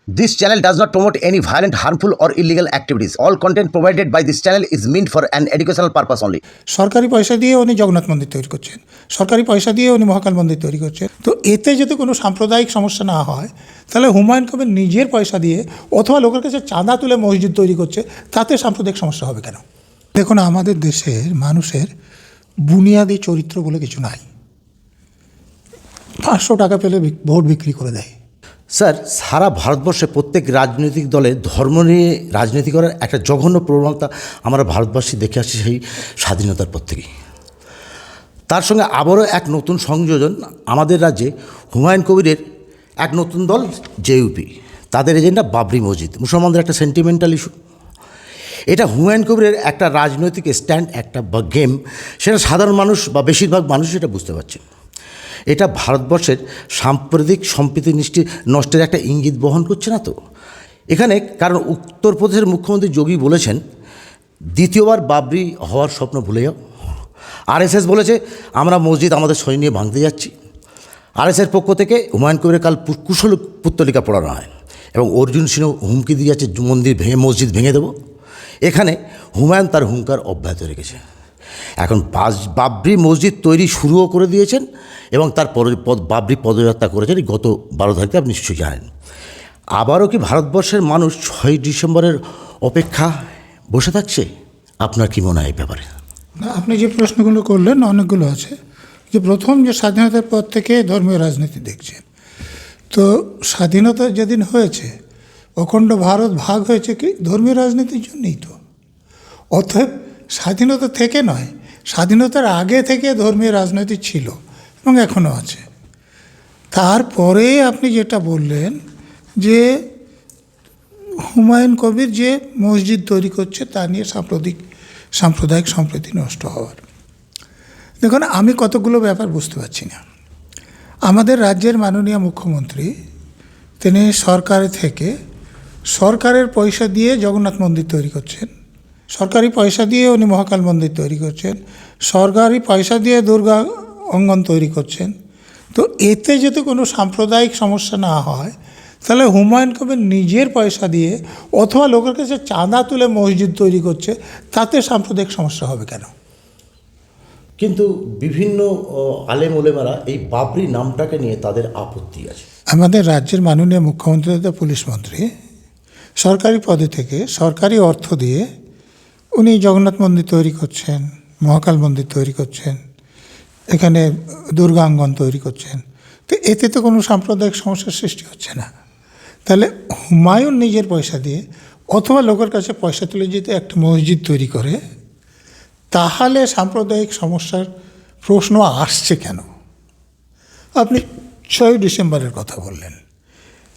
This channel does not promote any violent, harmful, or illegal activities. All content provided by this channel is meant for an educational purpose only. সরকারি পয়সা দিয়ে উনি জগন্নাথ মন্দির তৈরি করছেন, সরকারি পয়সা দিয়ে উনি মহাকাল মন্দির তৈরি করছেন। তো এতে যদি কোনো সাম্প্রদায়িক সমস্যা না হয়, তাহলে হুমায়ুন কবির নিজের পয়সা দিয়ে অথবা লোকের কাছে চাঁদা তুলে মসজিদ তৈরি করছে, তাতে সাম্প্রদায়িক সমস্যা হবে কেন? দেখুন, আমাদের দেশের মানুষের বুনিয়াদি চরিত্র বলে কিছু নাই। 500 টাকা পেলে ভোট বিক্রি করে দেয়। স্যার, সারা ভারতবর্ষে প্রত্যেক রাজনৈতিক দলে ধর্ম নিয়ে রাজনীতি করার একটা জঘন্য প্রবণতা আমরা ভারতবর্ষে দেখে আসছি সেই স্বাধীনতার পর থেকেই। তার সঙ্গে আবারও এক নতুন সংযোজন আমাদের রাজ্যে হুমায়ুন কবিরের এক নতুন দল জেইউপি, তাদের এজেন্ডা বাবরি মসজিদ, মুসলমানদের একটা সেন্টিমেন্টাল ইস্যু। এটা হুমায়ুন কবিরের একটা রাজনৈতিক স্ট্যান্ড, একটা বা গেম, সেটা সাধারণ মানুষ বা বেশিরভাগ মানুষ এটা বুঝতে পারছে। এটা ভারতবর্ষের সাম্প্রতিক সম্প্রীতি নষ্টের একটা ইঙ্গিত বহন করছে না তো এখানে? কারণ উত্তরপ্রদেশের মুখ্যমন্ত্রী যোগী বলেছেন, দ্বিতীয়বার বাবরি হওয়ার স্বপ্ন ভুলে যাও। আরএসএস বলেছে, আমরা মসজিদ আমাদের সৈন্য নিয়ে ভাঙতে যাচ্ছি। আরএসএস পক্ষ থেকে হুমায়ুন কবিরের কাল কুশল পুত্তলিকা পড়ানো হয় এবং অর্জুন সিংহ হুমকি দিয়ে যাচ্ছে, মসজিদ ভেঙে দেবো। এখানে হুমায়ুন তার হুঙ্কার অব্যাহত রেখেছে। এখন বাবরি মসজিদ তৈরি শুরুও করে দিয়েছেন এবং তার বাবরি পদযাত্রা করেছেন গত 12 তারিখে, আপনি নিশ্চয়ই জানেন। আবারও কি ভারতবর্ষের মানুষ 6 ডিসেম্বরের অপেক্ষা বসে থাকছে? আপনার কি মনে হয় এই ব্যাপারে? না, আপনি যে প্রশ্নগুলো করলেন অনেকগুলো আছে। যে প্রথম, যে স্বাধীনতার পর থেকে ধর্মীয় রাজনীতি দেখছেন, তো স্বাধীনতা যেদিন হয়েছে, অখণ্ড ভারত ভাগ হয়েছে কি ধর্মীয় রাজনীতির জন্যই তো। অতএব স্বাধীনতা থেকে নয়, স্বাধীনতার আগে থেকে ধর্মীয় রাজনীতি ছিল এবং এখনও আছে। তারপরে আপনি যেটা বললেন যে হুমায়ুন কবির যে মসজিদ তৈরি করছে তা নিয়ে সাম্প্রদায়িক সম্প্রীতি নষ্ট হওয়ার, দেখুন, আমি কতগুলো ব্যাপার বুঝতে পারছি না। আমাদের রাজ্যের মাননীয় মুখ্যমন্ত্রী, তিনি সরকারের পয়সা দিয়ে জগন্নাথ মন্দির তৈরি করছেন, সরকারি পয়সা দিয়ে উনি মহাকাল মন্দির তৈরি করছেন, সরকারি পয়সা দিয়ে দুর্গা অঙ্গন তৈরি করছেন। তো এতে যদি কোনো সাম্প্রদায়িক সমস্যা না হয়, তাহলে হুমায়ুন কবির নিজের পয়সা দিয়ে অথবা লোকের কাছে চাঁদা তুলে মসজিদ তৈরি করছে, তাতে সাম্প্রদায়িক সমস্যা হবে কেন? কিন্তু বিভিন্ন আলেম ওলেমারা এই বাবরি নামটাকে নিয়ে তাদের আপত্তি আছে। আমাদের রাজ্যের মাননীয় মুখ্যমন্ত্রী তথা পুলিশ মন্ত্রী সরকারি পদে থেকে সরকারি অর্থ দিয়ে উনি জগন্নাথ মন্দির তৈরি করছেন, মহাকাল মন্দির তৈরি করছেন, এখানে দুর্গাঙ্গন তৈরি করছেন। তো এতে তো কোনো সাম্প্রদায়িক সমস্যার সৃষ্টি হচ্ছে না। তাহলে হুমায়ুন নিজের পয়সা দিয়ে অথবা লোকের কাছে পয়সা তুলে যদি একটা মসজিদ তৈরি করে, তাহলে সাম্প্রদায়িক সমস্যার প্রশ্ন আসছে কেন? আপনি 6 ডিসেম্বরের কথা বললেন,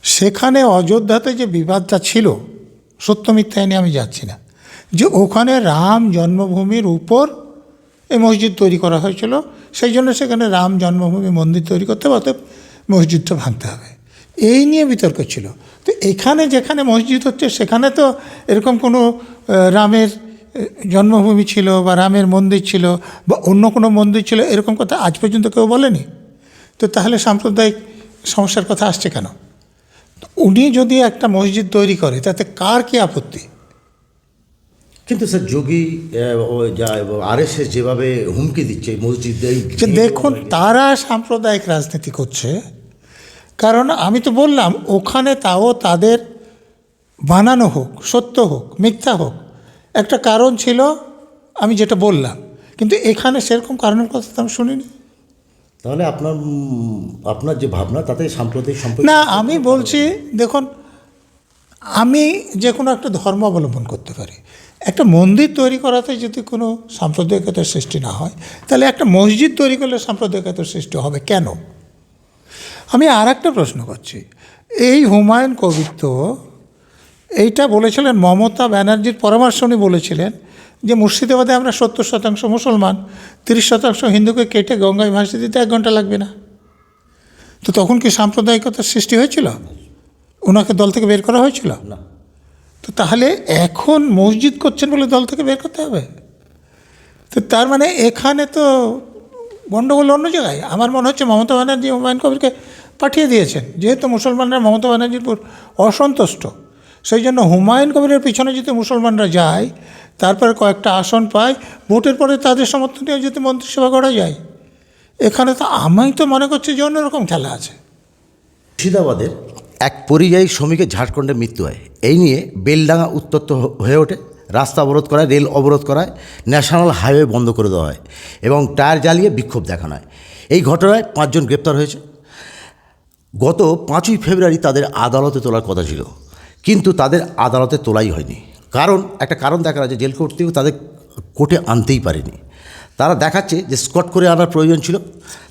সেখানে অযোধ্যাতে যে বিবাদটা ছিল, সত্য মিথ্যায় নিয়ে আমি যাচ্ছি না, যে ওখানে রাম জন্মভূমির উপর এই মসজিদ তৈরি করা হয়েছিল, সেই জন্য সেখানে রাম জন্মভূমি মন্দির তৈরি করতে হবে, অতএব মসজিদটা ভাঙতে হবে, এই নিয়ে বিতর্ক ছিল। তো এখানে যেখানে মসজিদ হচ্ছে, সেখানে তো এরকম কোনো রামের জন্মভূমি ছিল বা রামের মন্দির ছিল বা অন্য কোনো মন্দির ছিল, এরকম কথা আজ পর্যন্ত কেউ বলেনি। তো তাহলে সাম্প্রদায়িক সমস্যার কথা আসছে কেন? উনি যদি একটা মসজিদ তৈরি করে, তাতে কার কি আপত্তি? কিন্তু স্যার, যোগী আরএসএস যেভাবে হুমকি দিচ্ছে মসজিদ, দেখুন, তারা সাম্প্রদায়িক রাজনীতি করছে। কারণ আমি তো বললাম, ওখানে তাও তাদের বানানো হোক, সত্য হোক, মিথ্যা হোক, একটা কারণ ছিল, আমি যেটা বললাম। কিন্তু এখানে সেরকম কারণের কথা তো আমি শুনিনি। তাহলে আপনার যে ভাবনা, তাতে সাম্প্রদায়িক সম্পর্ক না, আমি বলছি, দেখুন, আমি যে কোনো একটা ধর্ম অবলম্বন করতে পারি, একটা মন্দির তৈরি করাতে যদি কোনো সাম্প্রদায়িকতার সৃষ্টি না হয়, তাহলে একটা মসজিদ তৈরি করলে সাম্প্রদায়িকতার সৃষ্টি হবে কেন? আমি আর একটা প্রশ্ন করছি, এই হুমায়ুন কবির তো এইটা বলেছিলেন, মমতা ব্যানার্জির পরামর্শ উনি বলেছিলেন যে মুর্শিদাবাদে আমরা 70% মুসলমান, 30% হিন্দুকে কেটে গঙ্গায় ভাসিয়ে দিতে 1 ঘন্টা লাগবে না। তো তখন কি সাম্প্রদায়িকতার সৃষ্টি হয়েছিল? ওনাকে দল থেকে বের করা হয়েছিল না। তো তাহলে এখন মসজিদ করছেন বলে দল থেকে বের করতে হবে? তো তার মানে এখানে তো গণ্ডগোল অন্য জায়গায়। আমার মনে হচ্ছে মমতা ব্যানার্জি হুমায়ুন কবিরকে পাঠিয়ে দিয়েছেন। যেহেতু মুসলমানরা মমতা ব্যানার্জির উপর অসন্তুষ্ট, সেই জন্য হুমায়ুন কবিরের পিছনে যদি মুসলমানরা যায়, তারপরে কয়েকটা আসন পায়, ভোটের পরে তাদের সমর্থনে যদি মন্ত্রিসভা করা যায়, এখানে তো আমি তো মনে করছি যে অন্যরকম খেলা আছে। মুর্শিদাবাদের এক পরিযায়ী শ্রমিকের ঝাড়খণ্ডে মৃত্যু হয়। এই নিয়ে বেলডাঙ্গা উত্তপ্ত হয়ে ওঠে। রাস্তা অবরোধ করায়, রেল অবরোধ করায়, ন্যাশনাল হাইওয়ে বন্ধ করে দেওয়া হয় এবং টায়ার জ্বালিয়ে বিক্ষোভ দেখানো হয়। এই ঘটনায় 5 জন গ্রেপ্তার হয়েছে। গত 5ই ফেব্রুয়ারি তাদের আদালতে তোলার কথা ছিল, কিন্তু তাদের আদালতে তোলাই হয়নি। একটা কারণ দেখা যায় যে জেল কর্তৃপক্ষ তাদের কোর্টে আনতেই পারেনি। তারা দেখাচ্ছে যে স্কট করে আনার প্রয়োজন ছিল,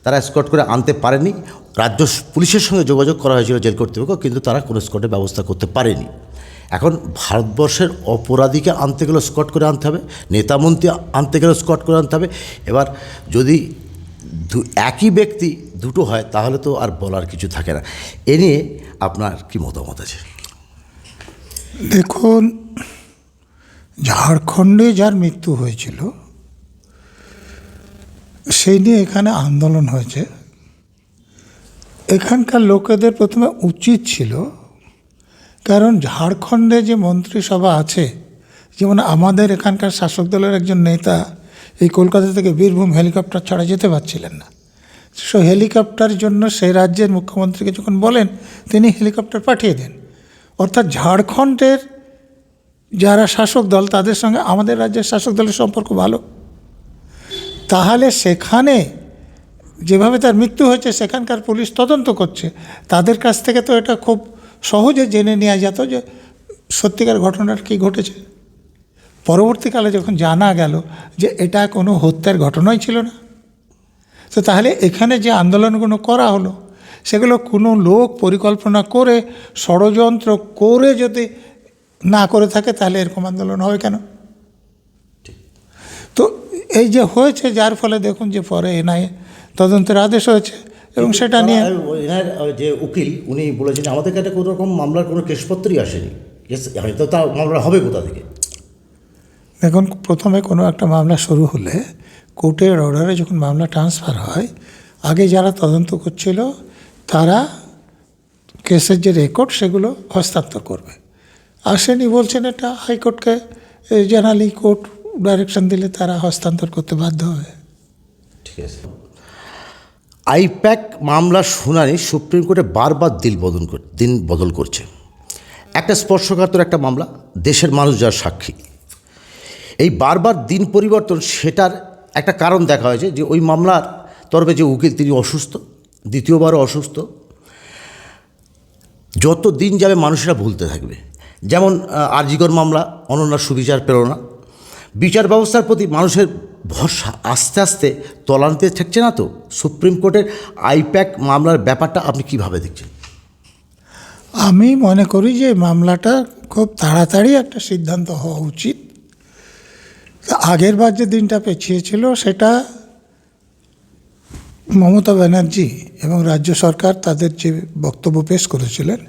তারা স্কট করে আনতে পারেনি। রাজ্য পুলিশের সঙ্গে যোগাযোগ করা হয়েছিল জেল কর্তৃপক্ষ, কিন্তু তারা কোনো স্কটের ব্যবস্থা করতে পারেনি। এখন ভারতবর্ষের অপরাধীকে আনতে গেলে স্কট করে আনতে হবে, নেতামন্ত্রী আনতে গেলে স্কট করে আনতে হবে। এবার যদি একই ব্যক্তি দুটো হয় তাহলে তো আর বলার কিছু থাকে না। এ নিয়ে আপনার কি মতামত আছে? দেখুন, ঝাড়খণ্ডে যার মৃত্যু হয়েছিল সেই নিয়ে এখানে আন্দোলন হয়েছে। এখানকার লোকেদের প্রথমে উচিত ছিল, কারণ ঝাড়খণ্ডে যে মন্ত্রিসভা আছে, যেমন আমাদের এখানকার শাসক দলের একজন নেতা এই কলকাতা থেকে বীরভূম হেলিকপ্টার ছাড়া যেতে পারছিলেন না। সো হেলিকপ্টার জন্য সেই রাজ্যের মুখ্যমন্ত্রীকে যখন বলেন, তিনি হেলিকপ্টার পাঠিয়ে দেন। অর্থাৎ ঝাড়খণ্ডের যারা শাসক দল, তাদের সঙ্গে আমাদের রাজ্যের শাসক দলের সম্পর্ক ভালো। তাহলে সেখানে যেভাবে তার মৃত্যু হয়েছে, সেখানকার পুলিশ তদন্ত করছে, তাদের কাছ থেকে তো এটা খুব সহজে জেনে নেওয়া যেত যে সত্যিকার ঘটনাটা কী ঘটেছে। পরবর্তীকালে যখন জানা গেল যে এটা কোনো হত্যার ঘটনাই ছিল না, তো তাহলে এখানে যে আন্দোলনগুলো করা হলো, সেগুলো কোনো লোক পরিকল্পনা করে, ষড়যন্ত্র করে যদি না করে থাকে, তাহলে এরকম আন্দোলন হবে কেন? তো এই যে হয়েছে, যার ফলে দেখুন যে পরে এনআইএ তদন্তের আদেশ হয়েছে এবং সেটা নিয়ে এনার যে উকিল উনি বলেছেন আমাদের কাছে কোনো রকম মামলার কোনো কেসপত্রই আসেনি। তো তা মামলা হবে কোথা থেকে? দেখুন, প্রথমে কোনো একটা মামলা শুরু হলে কোর্টের অর্ডারে যখন মামলা ট্রান্সফার হয়, আগে যারা তদন্ত করছিল তারা কেসের যে রেকর্ড সেগুলো হস্তান্তর করবে। আসেনি বলছেন, এটা হাইকোর্টকে জেনারেলি কোর্ট ডাইরেকশন দিলে তারা হস্তান্তর করতে বাধ্য হবে। ঠিক আছে। আইপ্যাক মামলার শুনানি সুপ্রিম কোর্টে বারবার দিন বদল করছে। একটা স্পর্শকাতর একটা মামলা, দেশের মানুষ যার সাক্ষী। এই বারবার দিন পরিবর্তন, সেটার একটা কারণ দেখা হয়েছে যে ওই মামলার তরফে যে উকিল তিনি অসুস্থ, দ্বিতীয়বারও অসুস্থ। যত দিন যাবে মানুষেরা ভুলতে থাকবে। যেমন আরজিকর মামলা, অনন্যার সুবিচার পেল না। বিচার ব্যবস্থার প্রতি মানুষের ভরসা আস্তে আস্তে তলানিতে থাকছে না। তো সুপ্রিম কোর্টের আইপ্যাক মামলার ব্যাপারটা আপনি কীভাবে দেখছেন? আমি মনে করি যে মামলাটা খুব তাড়াতাড়ি একটা সিদ্ধান্ত হওয়া উচিত। আগের বার যে দিনটা পেছিয়েছিল, সেটা মমতা ব্যানার্জি এবং রাজ্য সরকার তাদের যে বক্তব্য পেশ করেছিলেন,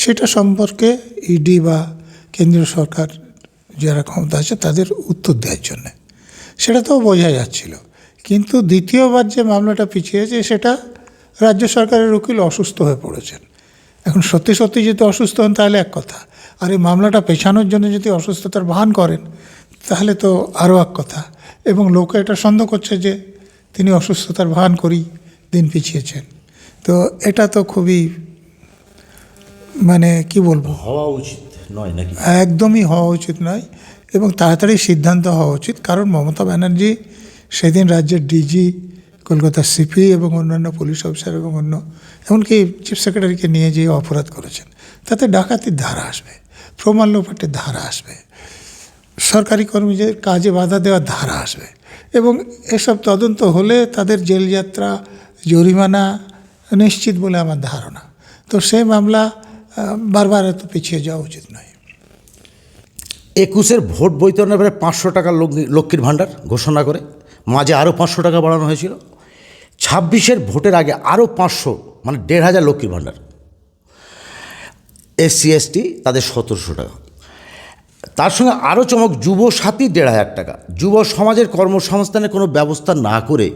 সেটা সম্পর্কে ইডি বা কেন্দ্রীয় সরকার যারা ক্ষমতা আছে তাদের উত্তর দেওয়ার জন্যে, সেটা তো বোঝা যাচ্ছিল। কিন্তু দ্বিতীয়বার যে মামলাটা পিছিয়েছে, সেটা রাজ্য সরকারের উকিল অসুস্থ হয়ে পড়েছেন। এখন সত্যি সত্যি যদি অসুস্থ হন তাহলে এক কথা, আর এই মামলাটা পেছানোর জন্য যদি অসুস্থতার ভান করেন তাহলে তো আরও এক কথা। এবং লোকে এটা সন্দেহ করছে যে তিনি অসুস্থতার ভান করেই দিন পিছিয়েছেন। তো এটা তো খুবই, মানে কি বলবো, হওয়া উচিত নয় নাকি? একদমই হওয়া উচিত নয় এবং তাড়াতাড়ি সিদ্ধান্ত হওয়া উচিত। কারণ মমতা ব্যানার্জি সেদিন রাজ্যের ডিজি, কলকাতার সিপি এবং অন্যান্য পুলিশ অফিসার এবং এমনকি চিফ সেক্রেটারিকে নিয়ে যেয়ে অপরাধ করেছেন। তাতে ডাকাতির ধারা আসবে, প্রমাণ লোপাটের ধারা আসবে, সরকারি কর্মীদের কাজে বাধা দেওয়ার ধারা আসবে এবং এসব তদন্ত হলে তাদের জেলযাত্রা, জরিমানা নিশ্চিত বলে আমার ধারণা। তো সেই মামলা বারবার এত পিছিয়ে যাওয়া উচিত নয়। 21-এর ভোট বৈতরণের পরে 500 টাকা লক্ষ্মীর ভাণ্ডার ঘোষণা করে মাঝে আরও 500 টাকা বাড়ানো হয়েছিল। 26-এর ভোটের আগে আরও 500, মানে 1500 লক্ষ্মীর ভাণ্ডার। SC ST তাদের 1700 টাকা। তার সঙ্গে আরও চমক, যুব সাথী 1500 টাকা। যুব সমাজের কর্মসংস্থানের কোনো ব্যবস্থা না করে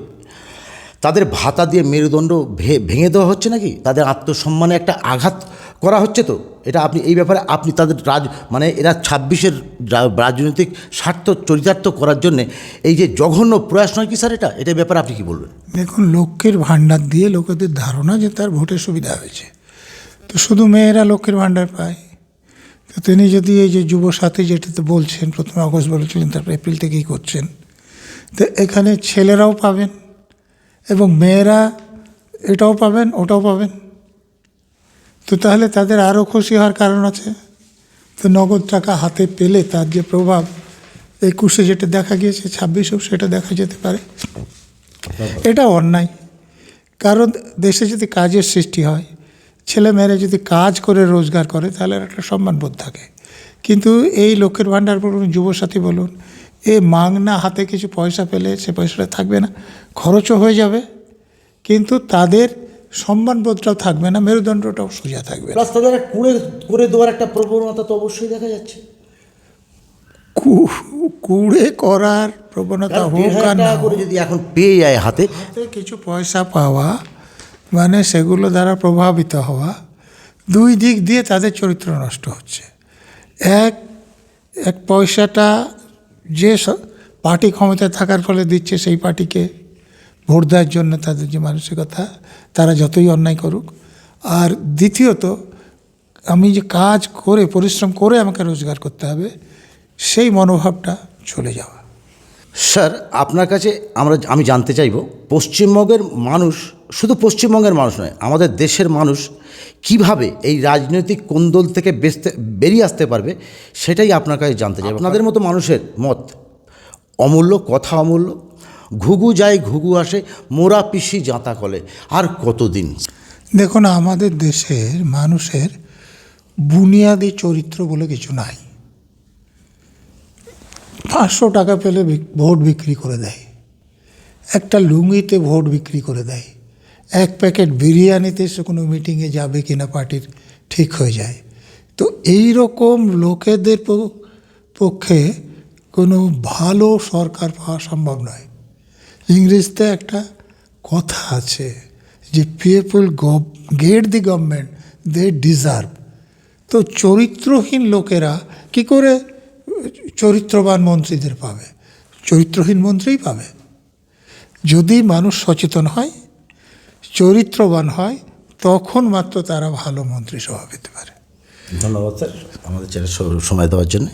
তাদের ভাতা দিয়ে মেরুদণ্ড ভেঙে দেওয়া হচ্ছে নাকি? তাদের আত্মসম্মানে একটা আঘাত করা হচ্ছে তো? এটা আপনি এই ব্যাপারে আপনি তাদের মানে এরা 26-এর রাজনৈতিক স্বার্থ চরিতার্থ করার জন্যে এই যে জঘন্য প্রয়াস নয় কি স্যার এটার ব্যাপারে আপনি কি বলবেন? দেখুন, লক্ষ্মীর ভাণ্ডার দিয়ে লোকেদের ধারণা যে তার ভোটের সুবিধা হয়েছে, তো শুধু মেয়েরা লক্ষ্মীর ভাণ্ডার পায়। তো তিনি যদি এই যে যুবসাথী যেটাতে বলছেন, প্রথমে আগস্ট বলেছিলেন, তারপর এপ্রিল থেকেই করছেন, তো এখানে ছেলেরাও পাবেন এবং মেয়েরা এটাও পাবেন ওটাও পাবেন, তো তাহলে তাদের আরও খুশি হওয়ার কারণ আছে। তো নগদ টাকা হাতে পেলে তার যে প্রভাব 21-এ যেটা দেখা গিয়েছে 26-এও সেটা দেখা যেতে পারে। এটা অন্যায়, কারণ দেশে যদি কাজের সৃষ্টি হয়, ছেলেমেয়েরা যদি কাজ করে রোজগার করে, তাহলে একটা সম্মানবোধ থাকে। কিন্তু এই লক্ষ্মীর ভাণ্ডার বলুন, যুবসাথী বলুন, এ মাগনা হাতে কিছু পয়সা পেলে সে পয়সাটা থাকবে না, খরচও হয়ে যাবে, কিন্তু তাদের সম্মানবোধটাও থাকবে না, মেরুদণ্ডটাও সোজা থাকবে না। প্লাস তাদের করে দেওয়ার একটা প্রবণতা তো অবশ্যই দেখা যাচ্ছে। কুড়ে করার প্রবণতা হোক আর না করে যদি এখন পেয়ে যায় হাতে কিছু পয়সা পাওয়া, মানে সেগুলো দ্বারা প্রভাবিত হওয়া, দুই দিক দিয়ে তাদের চরিত্র নষ্ট হচ্ছে। এক পয়সাটা যে পার্টি ক্ষমতায় থাকার ফলে দিচ্ছে, সেই পার্টিকে ভোট দেওয়ার জন্য তাদের যে মানসিকতা, তারা যতই অন্যায় করুক। আর দ্বিতীয়ত, আমি যে কাজ করে পরিশ্রম করে আমাকে রোজগার করতে হবে, সেই মনোভাবটা চলে যাওয়া। স্যার আপনার কাছে আমি জানতে চাইব, পশ্চিমবঙ্গের মানুষ, শুধু পশ্চিমবঙ্গের মানুষ নয়, আমাদের দেশের মানুষ কিভাবে এই রাজনৈতিক কোন্দল থেকে বেরিয়ে আসতে পারবে, সেটাই আপনার কাছে জানতে চাইব। আপনাদের মতো মানুষের মত অমূল্য, কথা অমূল্য। ঘুঘু যায় ঘুঘু আসে, মোরা পিসি জাঁতা কলে, আর কতদিন? দেখুন, আমাদের দেশের মানুষের বুনিয়াদি চরিত্র বলে কিছু নাই। 500 টাকা পেলে ভোট বিক্রি করে দেয়, একটা লুঙ্গিতে ভোট বিক্রি করে দেয়, এক প্যাকেট বিরিয়ানিতে সে কোনো মিটিংয়ে যাবে কিনা পার্টির ঠিক হয়ে যায়। তো এই রকম লোকেদের পক্ষে কোনো ভালো সরকার পাওয়া সম্ভব নয়। ইংরেজিতে একটা কথা আছে যে people get the government they deserve. তো চরিত্রহীন লোকেরা কি করে চরিত্রবান মন্ত্রীদের পাবে? চরিত্রহীন মন্ত্রীই পাবে। যদি মানুষ সচেতন হয়, চরিত্রবান হয়, তখন মাত্র তারা ভালো মন্ত্রী সভা পেতে পারে। ধন্যবাদ স্যার আমাদের চ্যানেল সময় দেওয়ার জন্য।